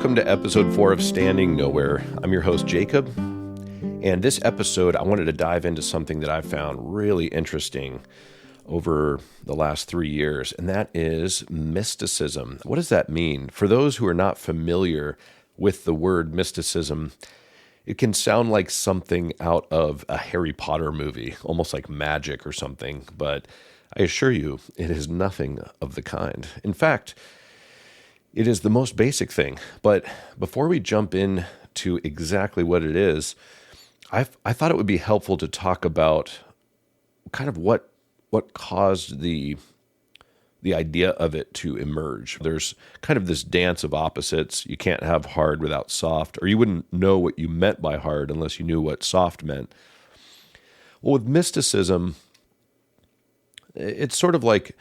Welcome to episode 4 of Standing Nowhere. I'm your host, Jacob. And this episode, I wanted to dive into something that I found really interesting over the last 3 years, and that is mysticism. What does that mean? For those who are not familiar with the word mysticism, it can sound like something out of a Harry Potter movie, almost like magic or something, but I assure you, it is nothing of the kind. In fact, it is the most basic thing. But before we jump into exactly what it is, I thought it would be helpful to talk about kind of what caused the idea of it to emerge. There's kind of this dance of opposites. You can't have hard without soft, or you wouldn't know what you meant by hard unless you knew what soft meant. Well, with mysticism, it's sort of like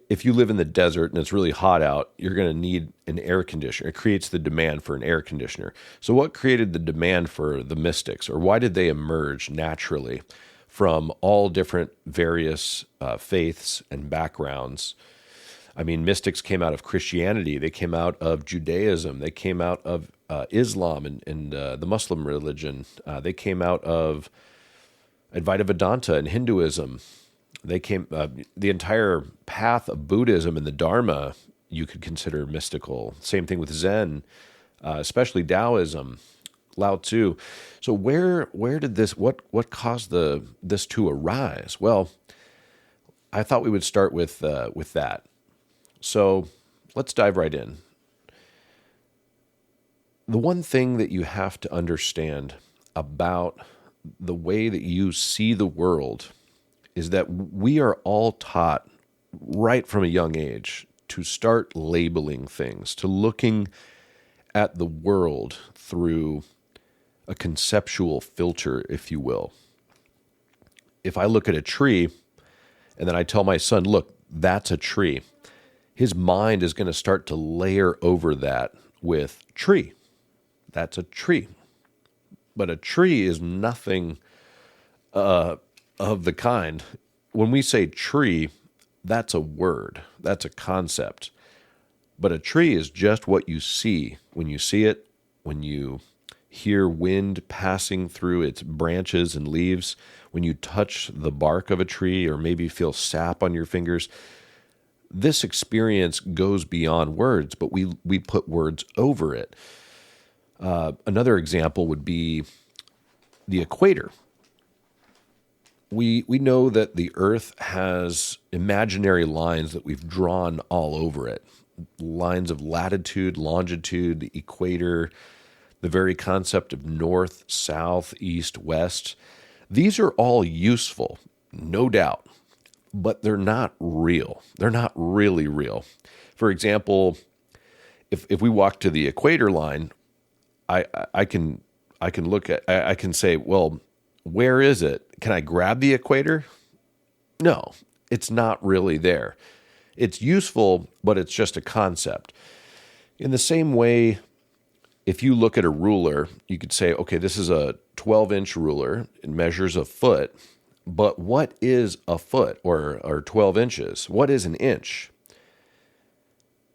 if you live in the desert and it's really hot out, you're going to need an air conditioner. It creates the demand for an air conditioner. So what created the demand for the mystics, or why did they emerge naturally from all different various faiths and backgrounds? I mean, mystics came out of Christianity. They came out of Judaism. They came out of Islam and the Muslim religion. They came out of Advaita Vedanta and Hinduism. They came, the entire path of Buddhism and the Dharma you could consider mystical. Same thing with Zen, especially Taoism, Lao Tzu. So where did this, what caused this to arise? Well, I thought we would start with that. So let's dive right in. The one thing that you have to understand about the way that you see the world is that we are all taught right from a young age to start labeling things, to looking at the world through a conceptual filter, if you will. If I look at a tree and then I tell my son, look, that's a tree, his mind is going to start to layer over that with tree. That's a tree. But a tree is nothing of the kind. When we say tree, that's a word, that's a concept. But a tree is just what you see. When you see it, when you hear wind passing through its branches and leaves, when you touch the bark of a tree or maybe feel sap on your fingers, this experience goes beyond words, but we put words over it. Another example would be the equator. We know that the earth has imaginary lines that we've drawn all over it. Lines of latitude, longitude, the equator, the very concept of north, south, east, west. These are all useful, no doubt, but they're not real. They're not really real. For example, if we walk to the equator line, I can say, well, where is it? Can I grab the equator? No, it's not really there. It's useful, but it's just a concept. In the same way, if you look at a ruler, you could say, okay, this is a 12-inch ruler. It measures a foot. But what is a foot or 12 inches? What is an inch?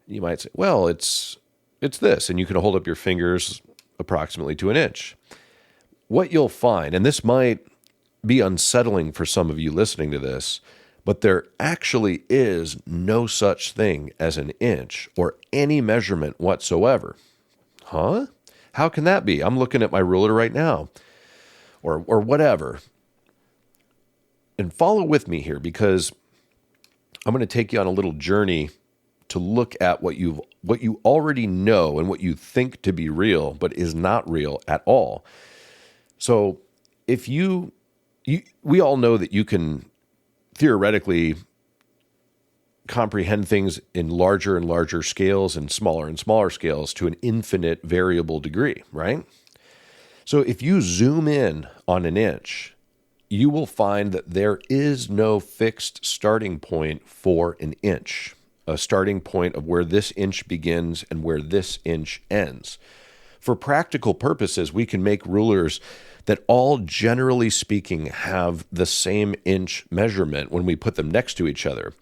You might say, well, it's this. And you can hold up your fingers approximately to an inch. What you'll find, and this might be unsettling for some of you listening to this, but there actually is no such thing as an inch or any measurement whatsoever. Huh? How can that be? I'm looking at my ruler right now, or whatever. And follow with me here, because I'm going to take you on a little journey to look at what you already know and what you think to be real, but is not real at all. So if we all know that you can theoretically comprehend things in larger and larger scales and smaller scales to an infinite variable degree, right? So if you zoom in on an inch, you will find that there is no fixed starting point for an inch, a starting point of where this inch begins and where this inch ends. For practical purposes, we can make rulers that all, generally speaking, have the same inch measurement when we put them next to each other.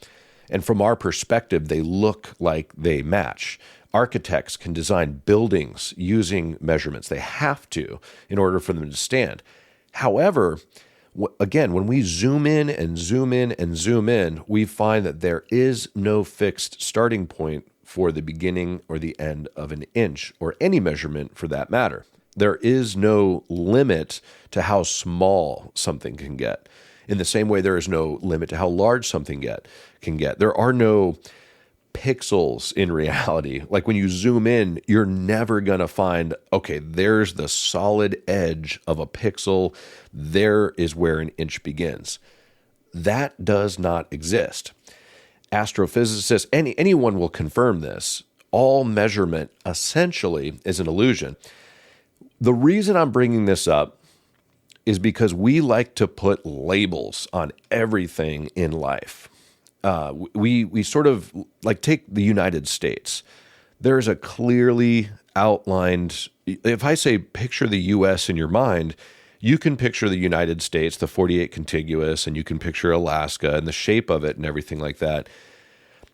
And from our perspective, they look like they match. Architects can design buildings using measurements. They have to in order for them to stand. However, again, when we zoom in and zoom in and zoom in, we find that there is no fixed starting point for the beginning or the end of an inch, or any measurement for that matter. There is no limit to how small something can get. In the same way, there is no limit to how large something can get. There are no pixels in reality. Like when you zoom in, you're never going to find, okay, there's the solid edge of a pixel. There is where an inch begins. That does not exist. Astrophysicists, anyone will confirm this. All measurement essentially is an illusion. The reason I'm bringing this up is because we like to put labels on everything in life. We sort of like take the United States. There's a clearly outlined, if I say picture the U.S. in your mind, you can picture the United States, the 48 contiguous, and you can picture Alaska and the shape of it and everything like that.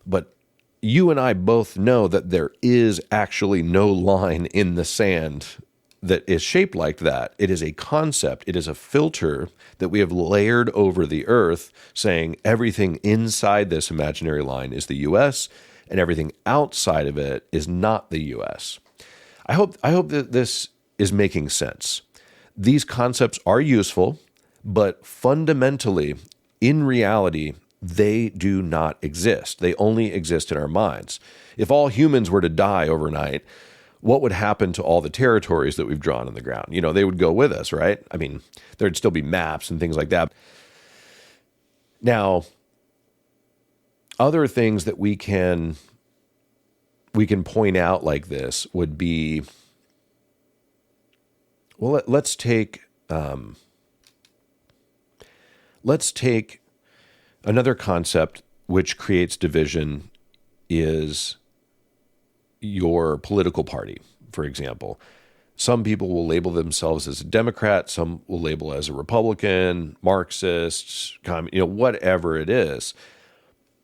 But you and I both know that there is actually no line in the sand that is shaped like that. It is a concept. It is a filter that we have layered over the earth, saying everything inside this imaginary line is the U.S. and everything outside of it is not the U.S. I hope that this is making sense. These concepts are useful, but fundamentally, in reality, they do not exist. They only exist in our minds. If all humans were to die overnight, what would happen to all the territories that we've drawn on the ground? You know, they would go with us, right? I mean, there'd still be maps and things like that. Now, other things that we can point out like this would be, well, let's take another concept which creates division is your political party, for example. Some people will label themselves as a Democrat, some will label as a Republican, Marxist, whatever it is.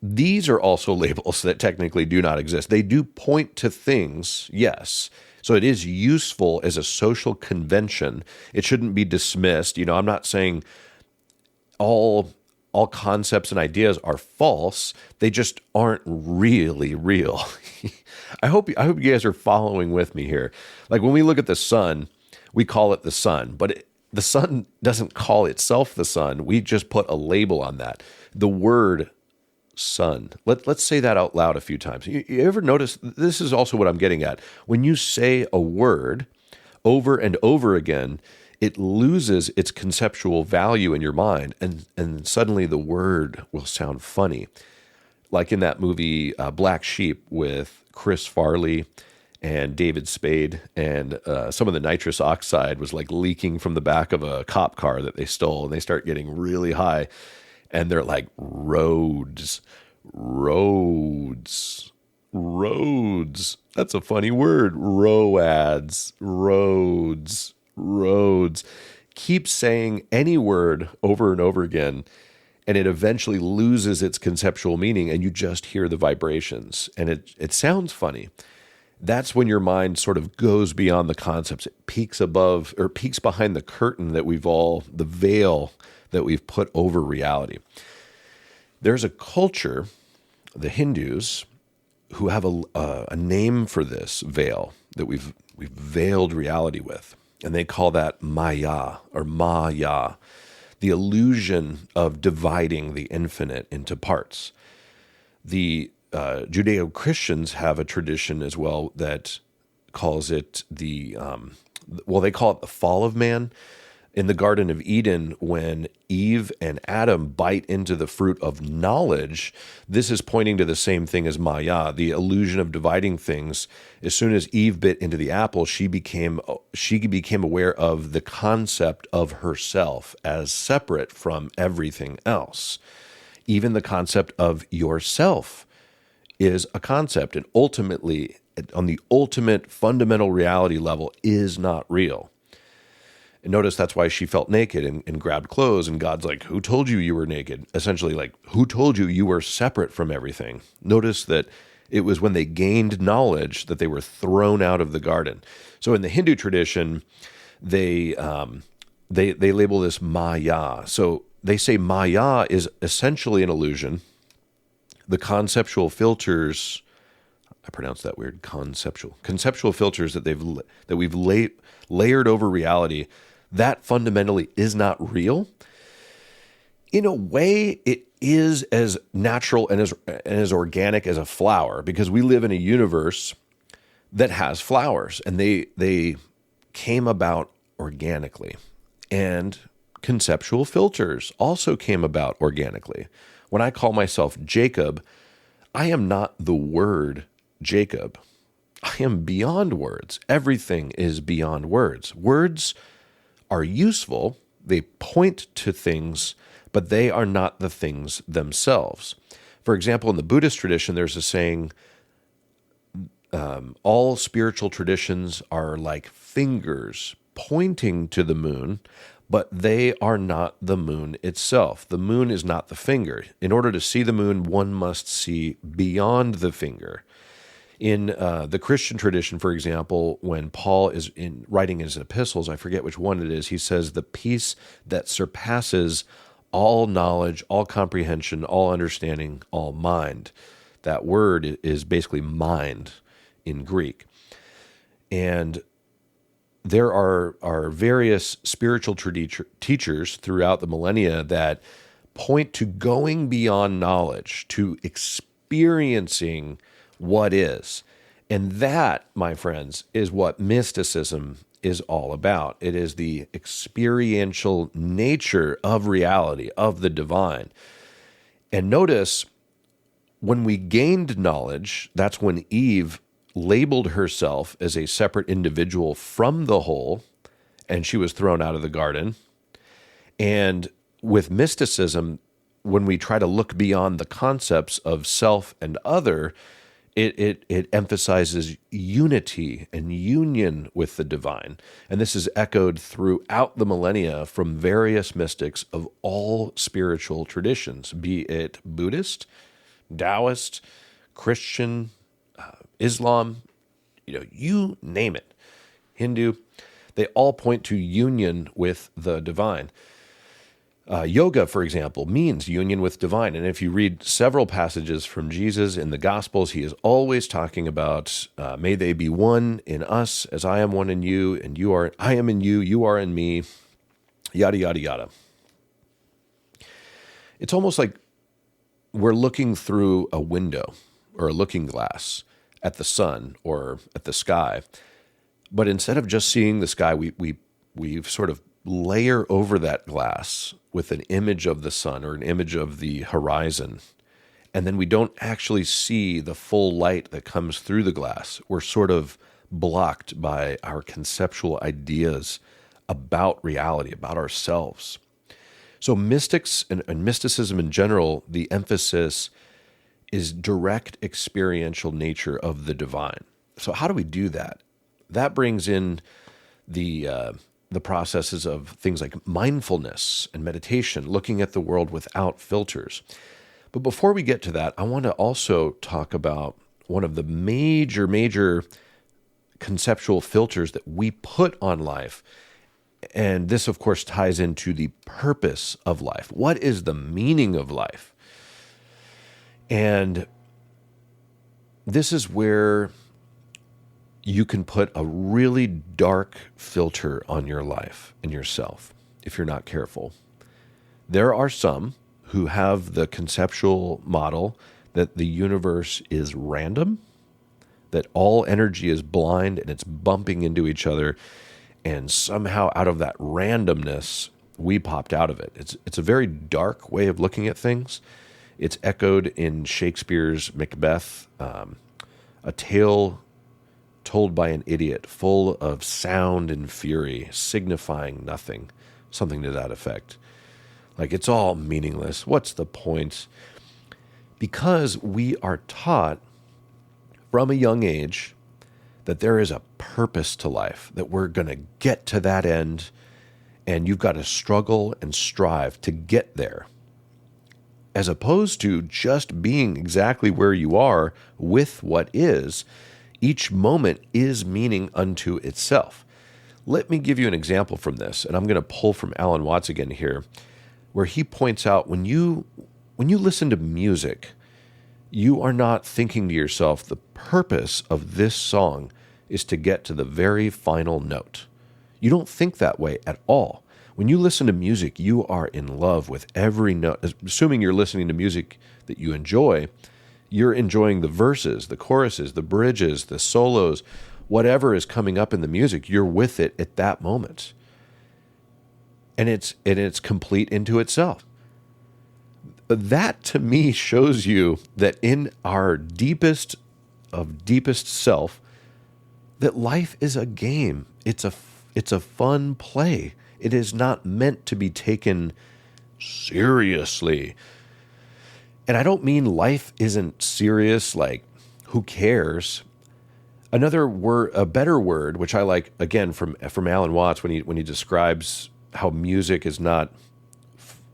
These are also labels that technically do not exist. They do point to things, yes. So it is useful as a social convention. It shouldn't be dismissed. I'm not saying all concepts and ideas are false. They just aren't really real. I hope you guys are following with me here. Like when we look at the sun, we call it the sun, but the sun doesn't call itself the sun. We just put a label on that. The word sun. Let's say that out loud a few times. You ever notice, this is also what I'm getting at. When you say a word over and over again, it loses its conceptual value in your mind, and suddenly the word will sound funny. Like in that movie Black Sheep with Chris Farley and David Spade, and some of the nitrous oxide was like leaking from the back of a cop car that they stole, and they start getting really high, and they're like, roads. That's a funny word. Roads. Keep saying any word over and over again, and it eventually loses its conceptual meaning, and you just hear the vibrations, and it sounds funny. That's when your mind sort of goes beyond the concepts. It peeks behind the curtain the veil that we've put over reality. There's a culture, the Hindus, who have a name for this veil that we've veiled reality with. And they call that Maya, or Maya, the illusion of dividing the infinite into parts. The Judeo-Christians have a tradition as well that calls it they call it the fall of man. In the Garden of Eden, when Eve and Adam bite into the fruit of knowledge, this is pointing to the same thing as Maya, the illusion of dividing things. As soon as Eve bit into the apple, she became aware of the concept of herself as separate from everything else. Even the concept of yourself is a concept, and ultimately, on the ultimate fundamental reality level, is not real. And notice that's why she felt naked and grabbed clothes, and God's like, who told you were naked? Essentially like, who told you were separate from everything? Notice that It was when they gained knowledge that they were thrown out of the garden. So in the Hindu tradition, they label this Maya. So they say Maya is essentially an illusion. The conceptual filters, I pronounced that weird, conceptual filters that we've layered over reality, that fundamentally is not real. In a way, it is as natural and as organic as a flower, because we live in a universe that has flowers, and they came about organically. And conceptual filters also came about organically. When I call myself Jacob, I am not the word Jacob. I am beyond words. Everything is beyond words. Words are useful. They point to things, but they are not the things themselves. For example, in the Buddhist tradition, there's a saying, all spiritual traditions are like fingers pointing to the moon, but they are not the moon itself. The moon is not the finger. In order to see the moon, one must see beyond the finger. In the Christian tradition, for example, when Paul is writing his epistles, I forget which one it is, he says, the peace that surpasses all knowledge, all comprehension, all understanding, all mind. That word is basically mind in Greek. And there are various spiritual teachers throughout the millennia that point to going beyond knowledge, to experiencing what is. And that, my friends, is what mysticism is all about. It is the experiential nature of reality, of the divine. And notice, when we gained knowledge, that's when Eve labeled herself as a separate individual from the whole, and she was thrown out of the garden. And with mysticism, when we try to look beyond the concepts of self and other, it emphasizes unity and union with the divine. And this is echoed throughout the millennia from various mystics of all spiritual traditions, be it Buddhist, Taoist, Christian, Islam, you name it, Hindu, they all point to union with the divine. Yoga, for example, means union with divine. And if you read several passages from Jesus in the Gospels, he is always talking about, may they be one in us as I am one in you, and I am in you, you are in me, yada, yada, yada. It's almost like we're looking through a window or a looking glass at the sun or at the sky. But instead of just seeing the sky, we sort of layer over that glass with an image of the sun or an image of the horizon. And then we don't actually see the full light that comes through the glass. We're sort of blocked by our conceptual ideas about reality, about ourselves. So mystics and mysticism in general, the emphasis is direct experiential nature of the divine. So how do we do that? That brings in the processes of things like mindfulness and meditation, looking at the world without filters. But before we get to that, I want to also talk about one of the major conceptual filters that we put on life. And this, of course, ties into the purpose of life. What is the meaning of life? And this is where you can put a really dark filter on your life and yourself if you're not careful. There are some who have the conceptual model that the universe is random, that all energy is blind and it's bumping into each other, and somehow out of that randomness, we popped out of it. It's a very dark way of looking at things. It's echoed in Shakespeare's Macbeth, a tale told by an idiot, full of sound and fury, signifying nothing, something to that effect. Like, it's all meaningless. What's the point? Because we are taught from a young age that there is a purpose to life, that we're going to get to that end, and you've got to struggle and strive to get there. as opposed to just being exactly where you are with what is. Each moment is meaning unto itself. Let me give you an example from this, and I'm going to pull from Alan Watts again here, where he points out when you listen to music, you are not thinking to yourself, the purpose of this song is to get to the very final note. You don't think that way at all. When you listen to music, you are in love with every note. Assuming you're listening to music that you enjoy, you're enjoying the verses, the choruses, the bridges, the solos, whatever is coming up in the music, you're with it at that moment. And it's complete into itself. That to me shows you that in our deepest of deepest self, that life is a game. It's a fun play. It is not meant to be taken seriously. And I don't mean life isn't serious, like who cares? Another word, a better word, which I like again from Alan Watts when he describes how music is not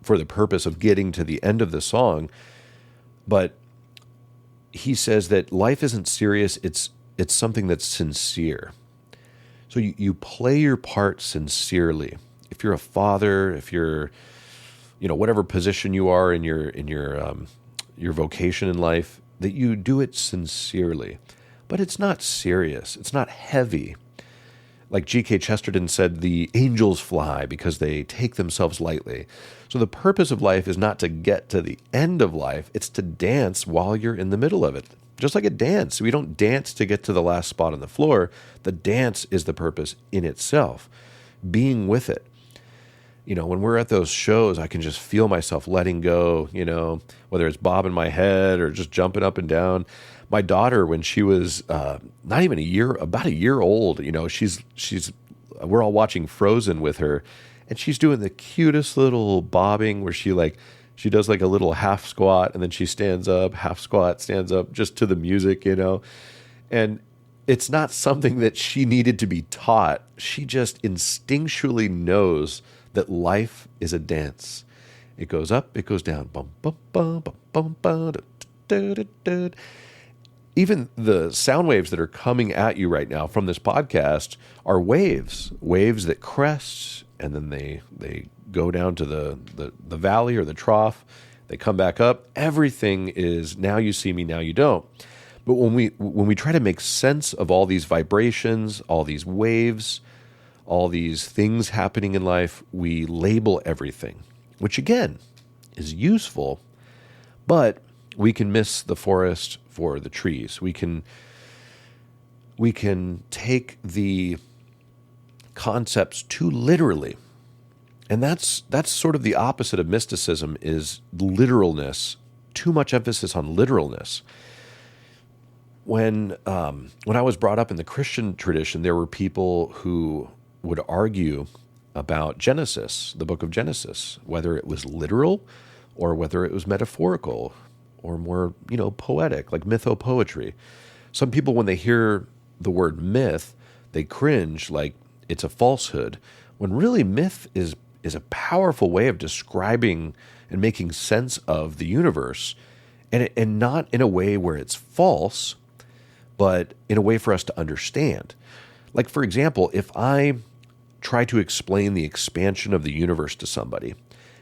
for the purpose of getting to the end of the song, but he says that life isn't serious, it's something that's sincere. So you play your part sincerely. If you're a father, if you're, whatever position you are in your vocation in life, that you do it sincerely. But it's not serious. It's not heavy. Like G.K. Chesterton said, the angels fly because they take themselves lightly. So the purpose of life is not to get to the end of life. It's to dance while you're in the middle of it. Just like a dance. We don't dance to get to the last spot on the floor. The dance is the purpose in itself. Being with it. When we're at those shows, I can just feel myself letting go, whether it's bobbing my head or just jumping up and down. My daughter, when she was not even about a year old, we're all watching Frozen with her, and she's doing the cutest little bobbing where she does like a little half squat, and then she stands up, half squat, stands up, just to the music, and it's not something that she needed to be taught. She just instinctually knows that life is a dance. It goes up, it goes down. Bum, bum, bum, bum, bum, bum, da, da, da, da. Even the sound waves that are coming at you right now from this podcast are waves that crest, and then they go down to the valley or the trough. They come back up. Everything is now you see me, now you don't. But when we try to make sense of all these vibrations, all these waves, all these things happening in life, we label everything, which again is useful, but we can miss the forest for the trees. We can take the concepts too literally. And that's sort of the opposite of mysticism, is literalness, too much emphasis on literalness. When I was brought up in the Christian tradition, there were people who would argue about Genesis, the book of Genesis, whether it was literal or whether it was metaphorical or more, poetic, like mythopoetry. Some people, when they hear the word myth, they cringe like it's a falsehood, when really myth is a powerful way of describing and making sense of the universe, and not in a way where it's false, but in a way for us to understand. Like, for example, if I try to explain the expansion of the universe to somebody,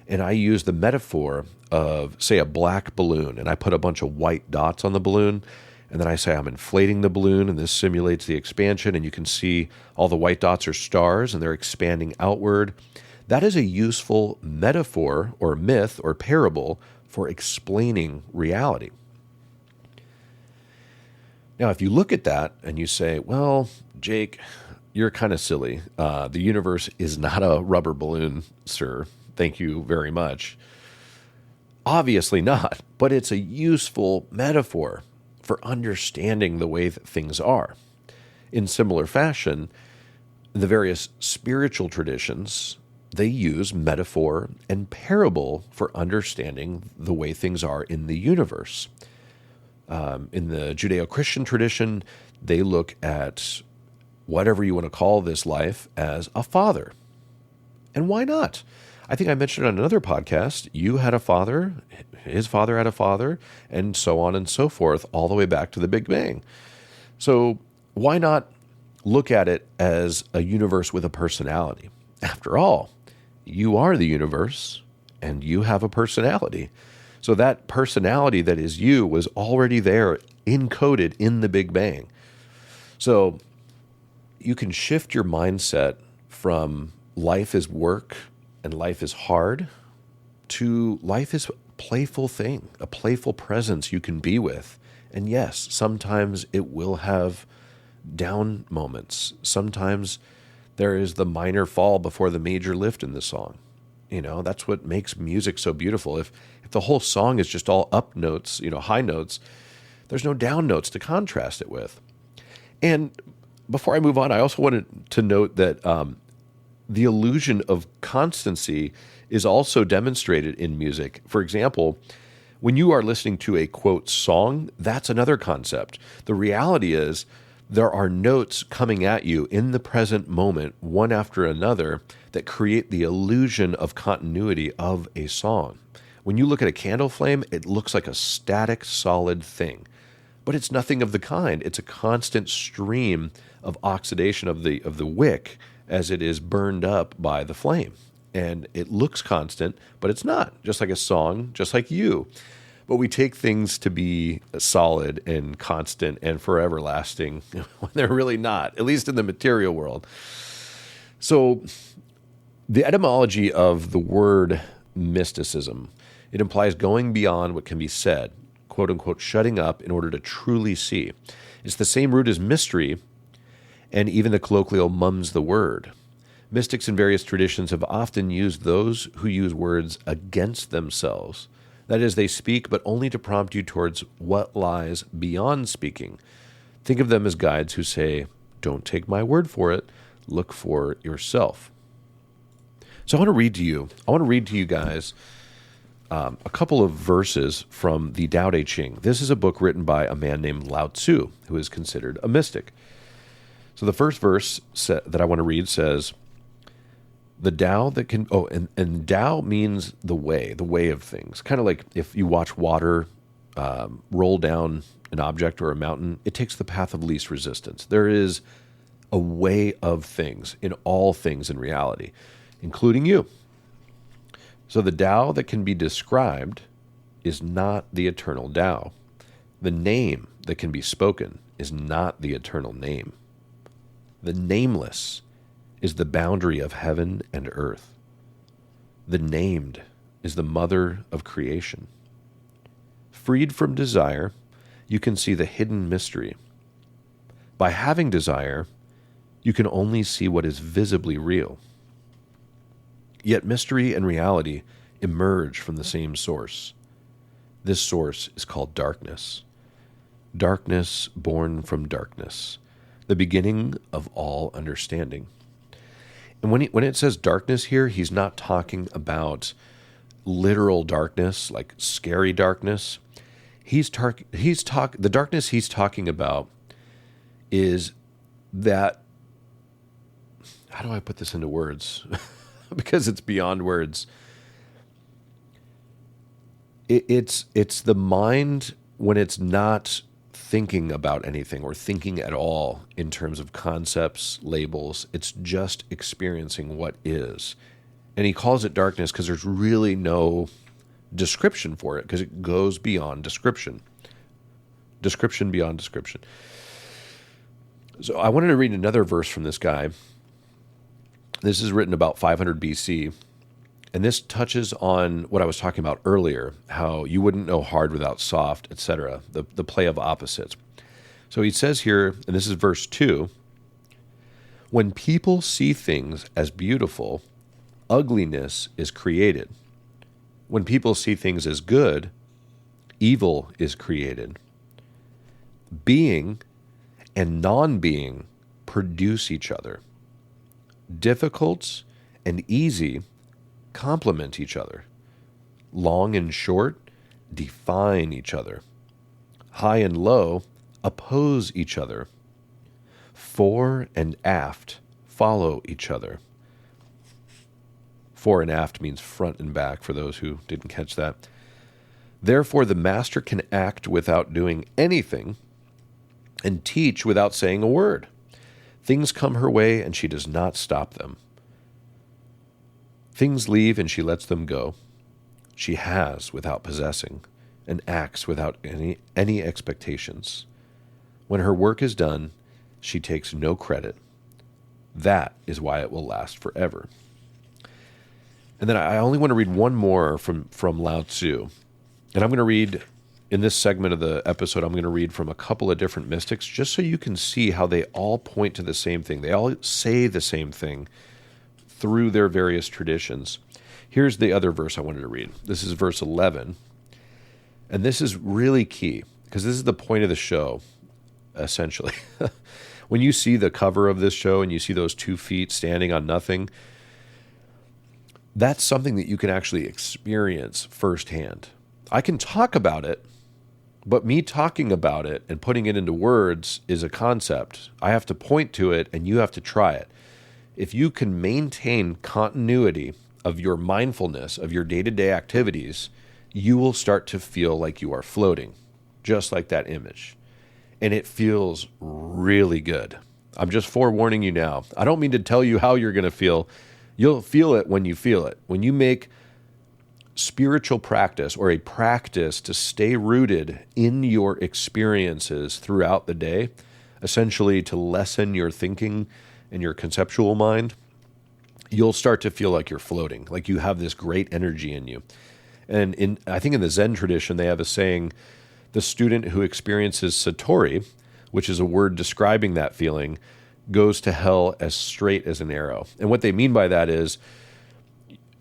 and I use the metaphor of, say, a black balloon, and I put a bunch of white dots on the balloon, and then I say I'm inflating the balloon, and this simulates the expansion, and you can see all the white dots are stars, and they're expanding outward. That is a useful metaphor or myth or parable for explaining reality. Now, if you look at that and you say, well, Jake, you're kind of silly. The universe is not a rubber balloon, sir. Thank you very much. Obviously not, but it's a useful metaphor for understanding the way that things are. In similar fashion, the various spiritual traditions, they use metaphor and parable for understanding the way things are in the universe. In the Judeo-Christian tradition, they look at whatever you want to call this life as a father. And why not? I think I mentioned on another podcast, you had a father, his father had a father, and so on and so forth, all the way back to the Big Bang. So why not look at it as a universe with a personality? After all, you are the universe, and you have a personality. So that personality that is you was already there, encoded in the Big Bang. So you can shift your mindset from life is work and life is hard to life is a playful thing, a playful presence you can be with. And yes, sometimes it will have down moments. Sometimes there is the minor fall before the major lift in the song. That's what makes music so beautiful. If the whole song is just all up notes, high notes, there's no down notes to contrast it with. And before I move on, I also wanted to note that the illusion of constancy is also demonstrated in music. For example, when you are listening to a, quote, song, that's another concept. The reality is there are notes coming at you in the present moment, one after another, that create the illusion of continuity of a song. When you look at a candle flame, it looks like a static, solid thing. But it's nothing of the kind. It's a constant stream of oxidation of the wick as it is burned up by the flame. And it looks constant, but it's not. Just like a song, just like you. But we take things to be solid and constant and forever lasting when they're really not, at least in the material world. So the etymology of the word mysticism, it implies going beyond what can be said, quote unquote, shutting up in order to truly see. It's the same root as mystery, and even the colloquial mum's the word. Mystics in various traditions have often used those who use words against themselves. That is, they speak, but only to prompt you towards what lies beyond speaking. Think of them as guides who say, don't take my word for it, look for yourself. So I want to read to you guys a couple of verses from the Tao Te Ching. This is a book written by a man named Lao Tzu, who is considered a mystic. So the first verse that I want to read says, the Tao that can, and Tao means the way of things. Kind of like if you watch water roll down an object or a mountain, it takes the path of least resistance. There is a way of things in all things in reality, including you. So the Tao that can be described is not the eternal Tao. The name that can be spoken is not the eternal name. The nameless is the boundary of heaven and earth. The named is the mother of creation. Freed from desire, you can see the hidden mystery. By having desire, you can only see what is visibly real. Yet mystery and reality emerge from the same source. This source is called darkness. Darkness born from darkness, the beginning of all understanding. And when it says darkness here, he's not talking about literal darkness, like scary darkness. The darkness he's talking about is that, how do I put this into words? Because it's beyond words. It's the mind when it's not thinking about anything or thinking at all in terms of concepts, labels. It's just experiencing what is. And he calls it darkness because there's really no description for it, because it goes beyond description. Description beyond description. So I wanted to read another verse from this guy. This is written about 500 BC. And this touches on what I was talking about earlier, how you wouldn't know hard without soft, etc., the play of opposites. So he says here, and this is verse 2, when people see things as beautiful, ugliness is created. When people see things as good, evil is created. Being and non-being produce each other. Difficult and easy complement each other. Long and short define each other. High and low oppose each other. Fore and aft follow each other. Fore and aft means front and back, for those who didn't catch that. Therefore, the master can act without doing anything and teach without saying a word. Things come her way, and she does not stop them. Things leave, and she lets them go. She has without possessing, and acts without any expectations. When her work is done, she takes no credit. That is why it will last forever. And then I only want to read one more from Lao Tzu. And I'm going to read, in this segment of the episode, I'm going to read from a couple of different mystics, just so you can see how they all point to the same thing. They all say the same thing through their various traditions. Here's the other verse I wanted to read. This is verse 11. And this is really key, because this is the point of the show, essentially. When you see the cover of this show and you see those 2 feet standing on nothing, that's something that you can actually experience firsthand. I can talk about it, but me talking about it and putting it into words is a concept. I have to point to it, and you have to try it. If you can maintain continuity of your mindfulness, of your day-to-day activities, you will start to feel like you are floating, just like that image. And it feels really good. I'm just forewarning you now. I don't mean to tell you how you're going to feel. You'll feel it when you feel it. When you make spiritual practice, or a practice to stay rooted in your experiences throughout the day, essentially to lessen your thinking and your conceptual mind, you'll start to feel like you're floating, like you have this great energy in you. And I think in the Zen tradition, they have a saying, the student who experiences satori, which is a word describing that feeling, goes to hell as straight as an arrow. And what they mean by that is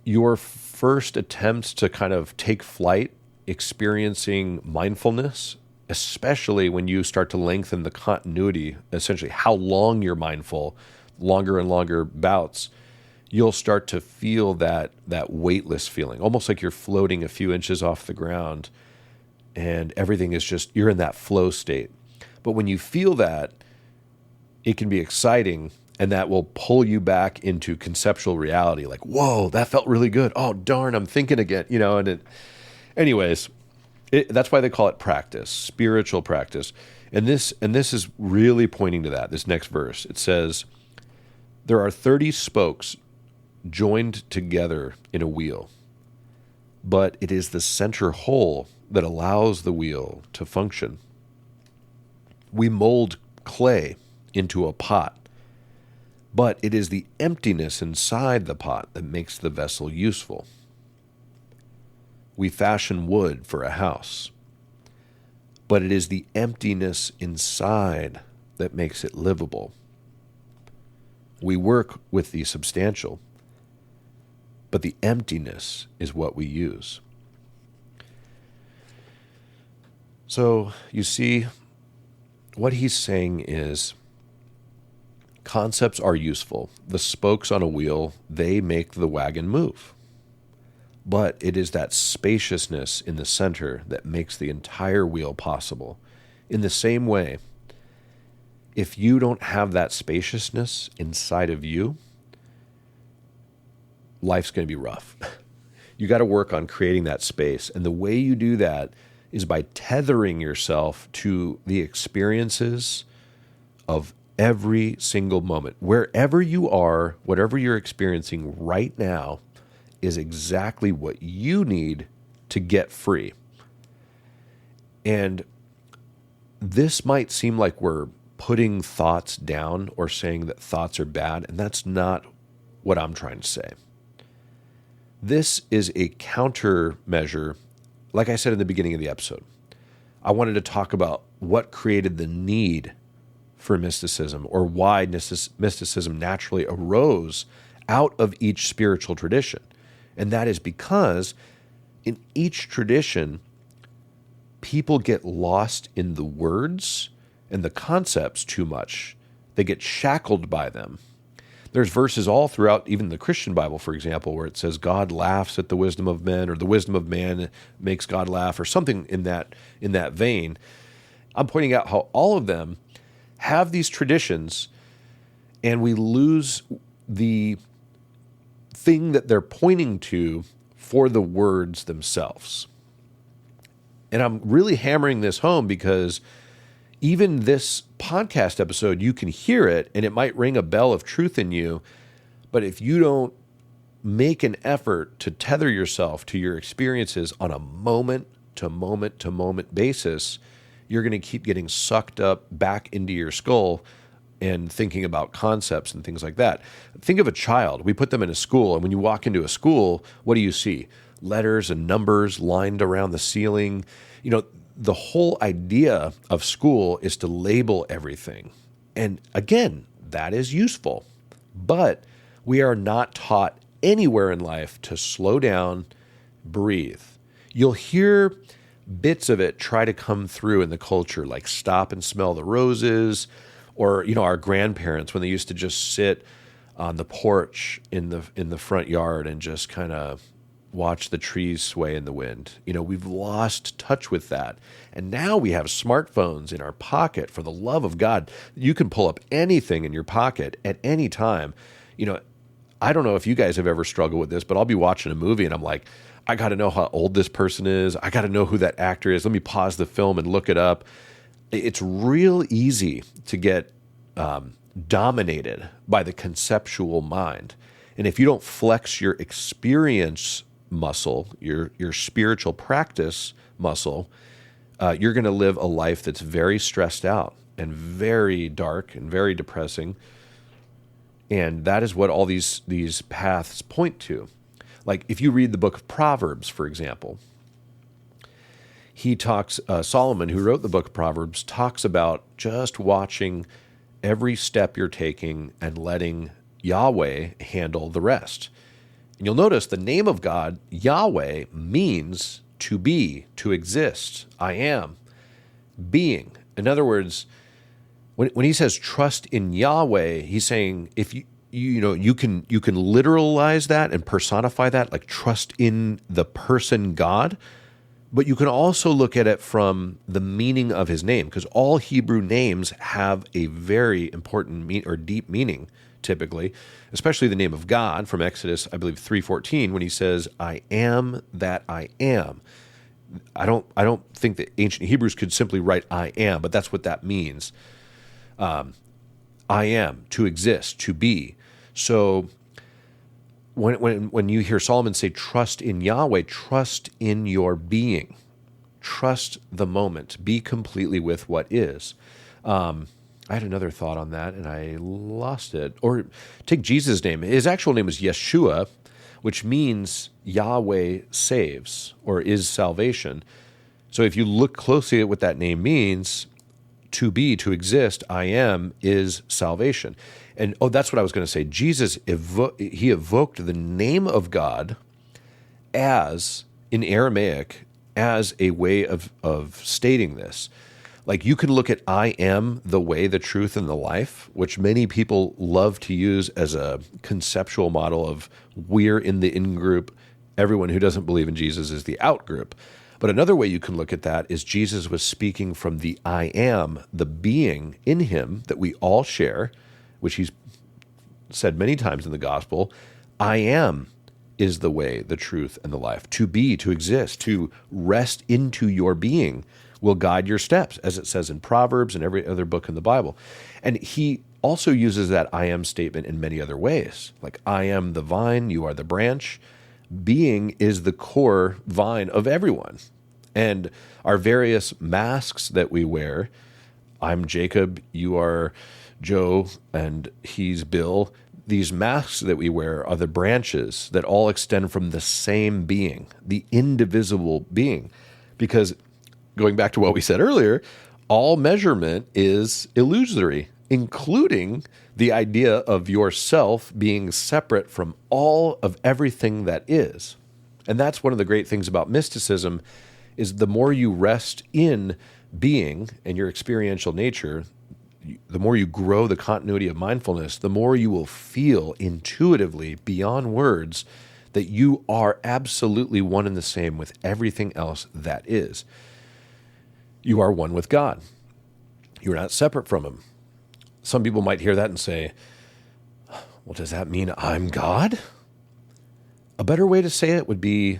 your first attempts to kind of take flight, experiencing mindfulness, especially when you start to lengthen the continuity, essentially how long you're mindful, longer and longer bouts, you'll start to feel that weightless feeling, almost like you're floating a few inches off the ground, and everything is just, you're in that flow state. But when you feel that, it can be exciting, and that will pull you back into conceptual reality. Like, whoa, that felt really good. Oh, darn, I'm thinking again, anyways, that's why they call it practice, spiritual practice. And this is really pointing to that, this next verse. It says, there are 30 spokes joined together in a wheel, but it is the center hole that allows the wheel to function. We mold clay into a pot, but it is the emptiness inside the pot that makes the vessel useful. We fashion wood for a house, but it is the emptiness inside that makes it livable. We work with the substantial, but the emptiness is what we use. So, you see, what he's saying is, concepts are useful. The spokes on a wheel, they make the wagon move. But it is that spaciousness in the center that makes the entire wheel possible. In the same way, if you don't have that spaciousness inside of you, life's going to be rough. You got to work on creating that space. And the way you do that is by tethering yourself to the experiences of every single moment. Wherever you are, whatever you're experiencing right now is exactly what you need to get free. And this might seem like we're putting thoughts down or saying that thoughts are bad, and that's not what I'm trying to say. This is a countermeasure. Like I said in the beginning of the episode, I wanted to talk about what created the need for mysticism, or why mysticism naturally arose out of each spiritual tradition. And that is because in each tradition, people get lost in the words and the concepts too much. They get shackled by them. There's verses all throughout, even the Christian Bible, for example, where it says God laughs at the wisdom of men, or the wisdom of man makes God laugh, or something in that vein. I'm pointing out how all of them have these traditions, and we lose the thing that they're pointing to for the words themselves. And I'm really hammering this home because even this podcast episode, you can hear it and it might ring a bell of truth in you. But if you don't make an effort to tether yourself to your experiences on a moment to moment to moment basis, you're going to keep getting sucked up back into your skull and thinking about concepts and things like that. Think of a child. We put them in a school, and when you walk into a school, what do you see? Letters and numbers lined around the ceiling. You know, the whole idea of school is to label everything. And again, that is useful. But we are not taught anywhere in life to slow down, breathe. You'll hear bits of it try to come through in the culture, like stop and smell the roses, or, you know, our grandparents when they used to just sit on the porch in the front yard and just kind of watch the trees sway in the wind. You know, we've lost touch with that. And now we have smartphones in our pocket. For the love of God, you can pull up anything in your pocket at any time. You know, I don't know if you guys have ever struggled with this, but I'll be watching a movie and I'm like, I got to know how old this person is. I got to know who that actor is. Let me pause the film and look it up. It's real easy to get dominated by the conceptual mind. And if you don't flex your experience muscle, your spiritual practice muscle, you're going to live a life that's very stressed out and very dark and very depressing. And that is what all these paths point to. Like if you read the book of Proverbs, for example, he talks, Solomon, who wrote the book of Proverbs, talks about just watching every step you're taking and letting Yahweh handle the rest. And you'll notice the name of God, Yahweh, means to be, to exist. I am, being. In other words, when he says trust in Yahweh, he's saying if you can literalize that and personify that, like trust in the person God, but you can also look at it from the meaning of his name, because all Hebrew names have a very important or deep meaning, typically, especially the name of God from Exodus, I believe 3:14, when he says, "I am that I am." I don't think that ancient Hebrews could simply write "I am," but that's what that means. I am, to exist, to be. So when you hear Solomon say, trust in Yahweh, trust in your being. Trust the moment. Be completely with what is. I had another thought on that, and I lost it. Or take Jesus' name. His actual name is Yeshua, which means Yahweh saves, or is salvation. So if you look closely at what that name means, to be, to exist, I am, is salvation. And, that's what I was going to say. Jesus, he evoked the name of God as, in Aramaic, as a way of stating this. Like you can look at I am the way, the truth, and the life, which many people love to use as a conceptual model of we're in the in-group, everyone who doesn't believe in Jesus is the out-group. But another way you can look at that is Jesus was speaking from the I am, the being in him that we all share, which he's said many times in the gospel. I am is the way, the truth, and the life. To be, to exist, to rest into your being will guide your steps, as it says in Proverbs and every other book in the Bible. And he also uses that I am statement in many other ways. Like, I am the vine, you are the branch. Being is the core vine of everyone. And our various masks that we wear, I'm Jacob, you are Joe, and he's Bill. These masks that we wear are the branches that all extend from the same being, the indivisible being. Because going back to what we said earlier, all measurement is illusory, including the idea of yourself being separate from all of everything that is. And that's one of the great things about mysticism, is the more you rest in being and your experiential nature, the more you grow the continuity of mindfulness, the more you will feel intuitively beyond words that you are absolutely one and the same with everything else that is. You are one with God. You're not separate from him. Some people might hear that and say, well, does that mean I'm God? A better way to say it would be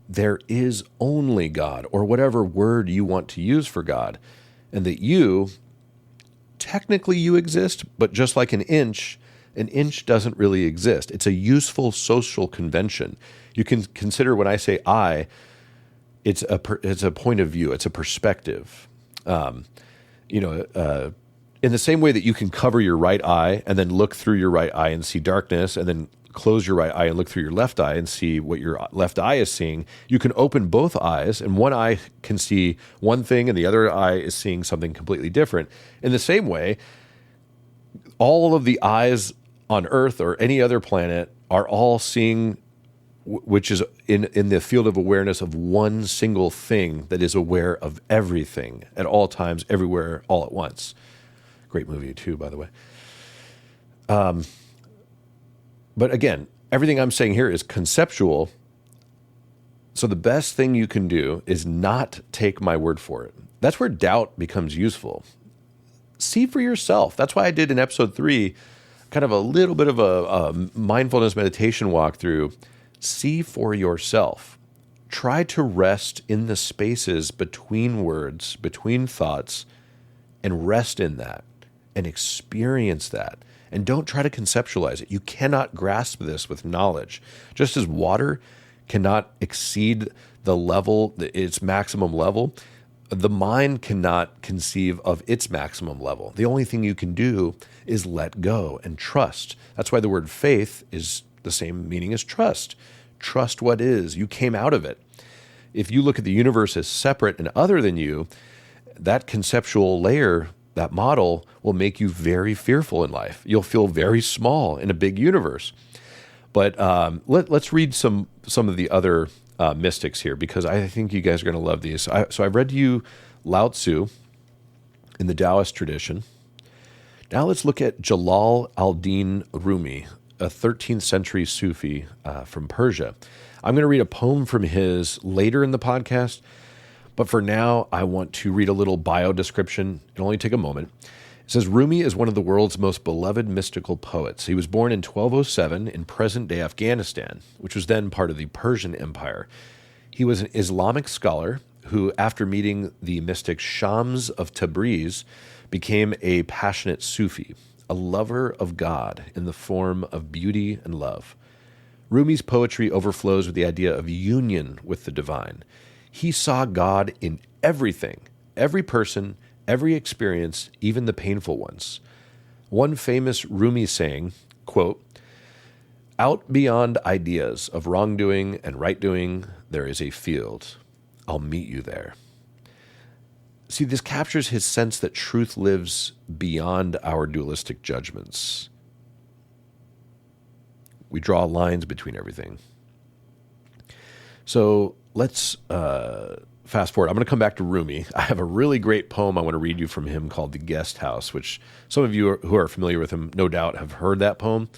there is only God, or whatever word you want to use for God, and that technically you exist, but just like an inch doesn't really exist. It's a useful social convention. You can consider when I say I, it's a point of view, it's a perspective. In the same way that you can cover your right eye and then look through your right eye and see darkness, and then close your right eye and look through your left eye and see what your left eye is seeing, you can open both eyes, and one eye can see one thing and the other eye is seeing something completely different. In the same way, all of the eyes on Earth or any other planet are all seeing, which is in the field of awareness of one single thing that is aware of everything at all times, everywhere, all at once. Great movie too, by the way. But again, everything I'm saying here is conceptual. So the best thing you can do is not take my word for it. That's where doubt becomes useful. See for yourself. That's why I did in episode 3 kind of a little bit of a mindfulness meditation walkthrough. See for yourself. Try to rest in the spaces between words, between thoughts, and rest in that and experience that. And don't try to conceptualize it. You cannot grasp this with knowledge. Just as water cannot exceed the level, its maximum level, the mind cannot conceive of its maximum level. The only thing you can do is let go and trust. That's why the word faith is the same meaning as trust. Trust what is. You came out of it. If you look at the universe as separate and other than you, that conceptual layer, that model, will make you very fearful in life. You'll feel very small in a big universe. But let's read some of the other mystics here, because I think you guys are going to love these. So I've read to you Lao Tzu in the Taoist tradition. Now let's look at Jalal al-Din Rumi, a 13th century Sufi from Persia. I'm going to read a poem from his later in the podcast, but for now, I want to read a little bio description. It'll only take a moment. It says, Rumi is one of the world's most beloved mystical poets. He was born in 1207 in present-day Afghanistan, which was then part of the Persian Empire. He was an Islamic scholar who, after meeting the mystic Shams of Tabriz, became a passionate Sufi, a lover of God in the form of beauty and love. Rumi's poetry overflows with the idea of union with the divine. He saw God in everything, every person, every experience, even the painful ones. One famous Rumi saying, quote, "Out beyond ideas of wrongdoing and right-doing, there is a field. I'll meet you there." See, this captures his sense that truth lives beyond our dualistic judgments. We draw lines between everything. So let's fast forward. I'm going to come back to Rumi. I have a really great poem I want to read you from him called The Guest House, which some of you who are familiar with him no doubt have heard that poem.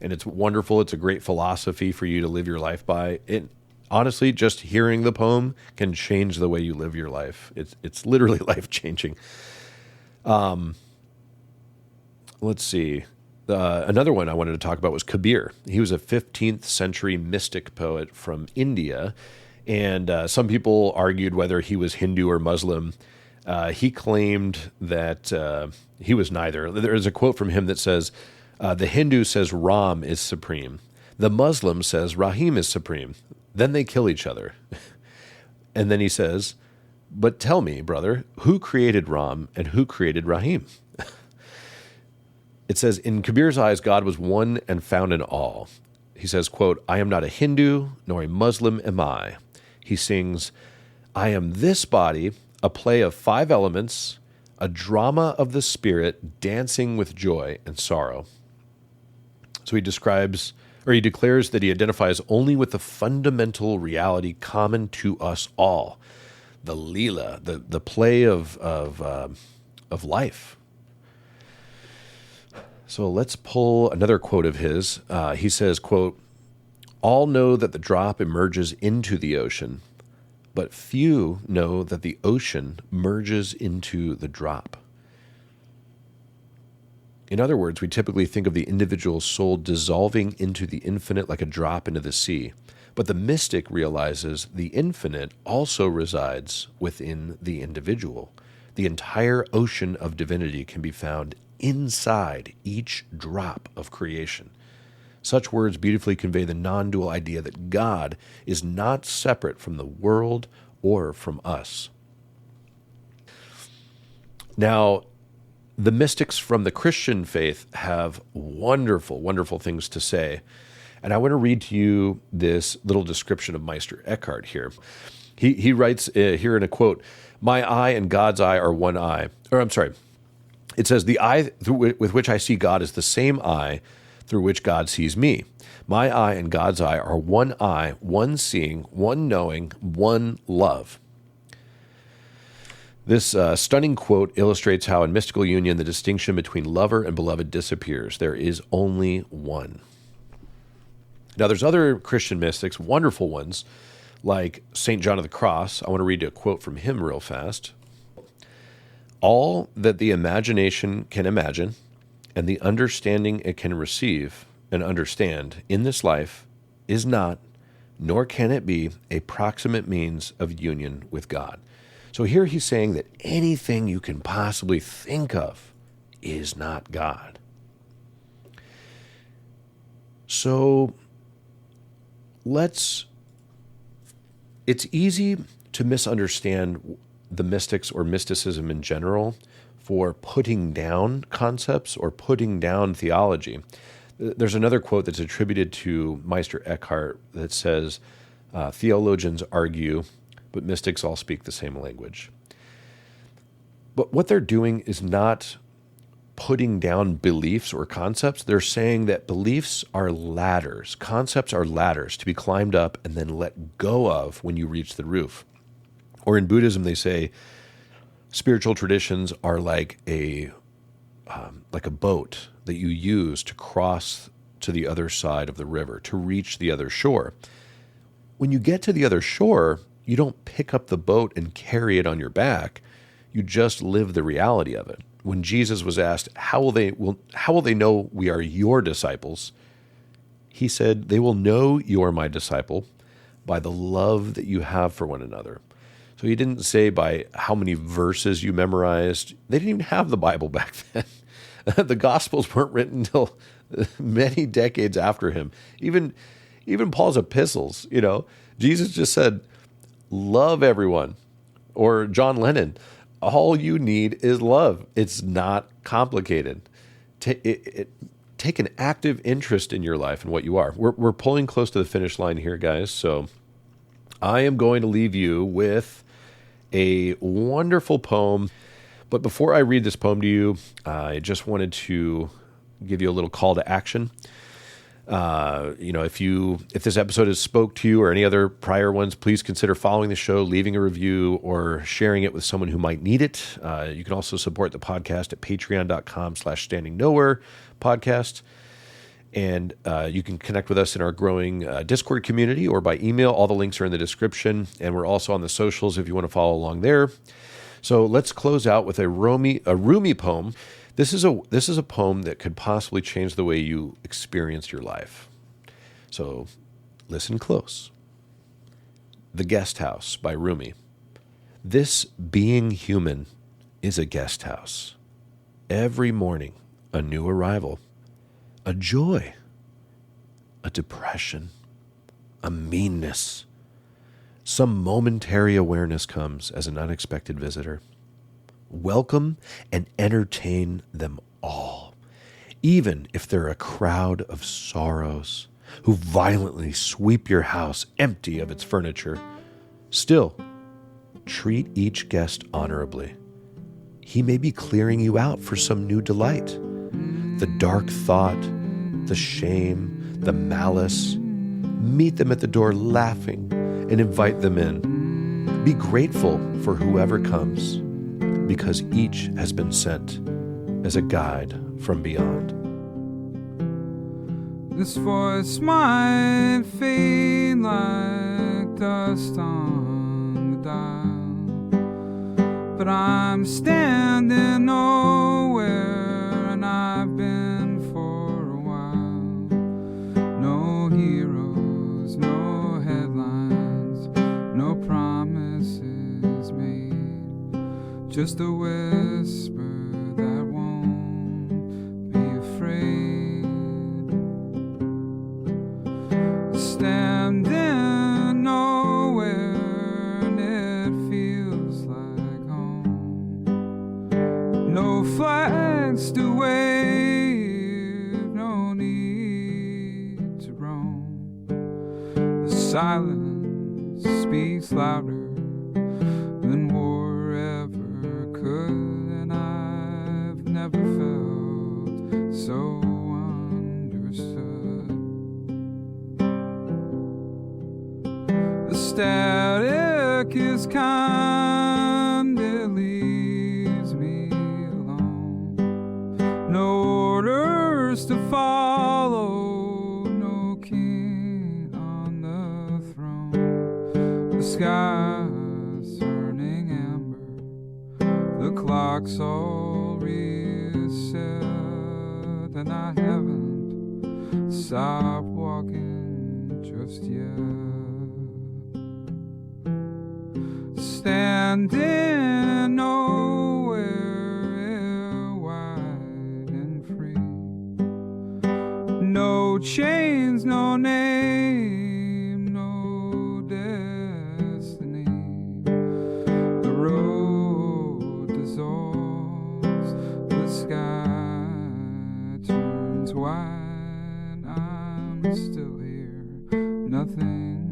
And it's wonderful. It's a great philosophy for you to live your life by. Honestly, just hearing the poem can change the way you live your life. It's literally life-changing. Let's see. Another one I wanted to talk about was Kabir. He was a 15th century mystic poet from India, and some people argued whether he was Hindu or Muslim. He claimed that he was neither. There's a quote from him that says, the Hindu says Ram is supreme. The Muslim says Rahim is supreme. Then they kill each other. And then he says, but tell me, brother, who created Ram and who created Rahim? It says, in Kabir's eyes, God was one and found in all. He says, quote, I am not a Hindu, nor a Muslim am I. He sings, I am this body, a play of 5 elements, a drama of the spirit, dancing with joy and sorrow. So he declares that he identifies only with the fundamental reality common to us all, the lila, the play of life. So let's pull another quote of his. He says, quote, all know that the drop emerges into the ocean, but few know that the ocean merges into the drop. In other words, we typically think of the individual soul dissolving into the infinite like a drop into the sea. But the mystic realizes the infinite also resides within the individual. The entire ocean of divinity can be found inside each drop of creation. Such words beautifully convey the non-dual idea that God is not separate from the world or from us. Now, the mystics from the Christian faith have wonderful, wonderful things to say. And I want to read to you this little description of Meister Eckhart here. He writes here in a quote, "My eye and God's eye are one eye." It says, "The eye with which I see God is the same eye through which God sees me. My eye and God's eye are one eye, one seeing, one knowing, one love." This stunning quote illustrates how in mystical union the distinction between lover and beloved disappears. There is only one. Now, there's other Christian mystics, wonderful ones, like St. John of the Cross. I want to read a quote from him real fast. "All that the imagination can imagine and the understanding it can receive and understand in this life is not, nor can it be, a proximate means of union with God." So here he's saying that anything you can possibly think of is not God. So it's easy to misunderstand the mystics or mysticism in general for putting down concepts or putting down theology. There's another quote that's attributed to Meister Eckhart that says, "Theologians argue, but mystics all speak the same language." But what they're doing is not putting down beliefs or concepts. They're saying that beliefs are ladders. Concepts are ladders to be climbed up and then let go of when you reach the roof. Or in Buddhism, they say spiritual traditions are like a boat that you use to cross to the other side of the river, to reach the other shore. When you get to the other shore, you don't pick up the boat and carry it on your back. You just live the reality of it. When Jesus was asked, how will they know we are your disciples? He said, "They will know you are my disciple by the love that you have for one another." So he didn't say by how many verses you memorized. They didn't even have the Bible back then. The Gospels weren't written until many decades after him. Even Paul's epistles, Jesus just said, "Love everyone." Or John Lennon, "All you need is love." It's not complicated. Take an active interest in your life and what you are. We're pulling close to the finish line here, guys. So I am going to leave you with a wonderful poem. But before I read this poem to you, I just wanted to give you a little call to action. If this episode has spoke to you or any other prior ones, please consider following the show, leaving a review, or sharing it with someone who might need it. You can also support the podcast at patreon.com/standingnowhere podcast. And you can connect with us in our growing Discord community or by email. All the links are in the description. And we're also on the socials if you want to follow along there. So let's close out with a Rumi poem. This is a poem that could possibly change the way you experience your life. So listen close. The Guest House by Rumi. This being human is a guest house. Every morning, a new arrival, a joy, a depression, a meanness. Some momentary awareness comes as an unexpected visitor. Welcome and entertain them all, even if they're a crowd of sorrows who violently sweep your house empty of its furniture. Still, treat each guest honorably. He may be clearing you out for some new delight. The dark thought, the shame, the malice, meet them at the door laughing and invite them in. Be grateful for whoever comes, because each has been sent as a guide from beyond. This voice might fade like dust on the dial, but I'm standing nowhere and I've been just a whisper that won't be afraid. Standing nowhere and it feels like home. No flags to wave, no need to roam. The silence speaks louder than war ever could, and I've never felt so understood. The static is kind, it leaves me alone. No orders to follow, no king on the throne. The sky's turning amber, the clock's all reset, and I haven't stopped walking just yet. Standing nowhere, wide and free. No chains, no name, no destiny. The road dissolves, the sky turns white. I'm still here, nothing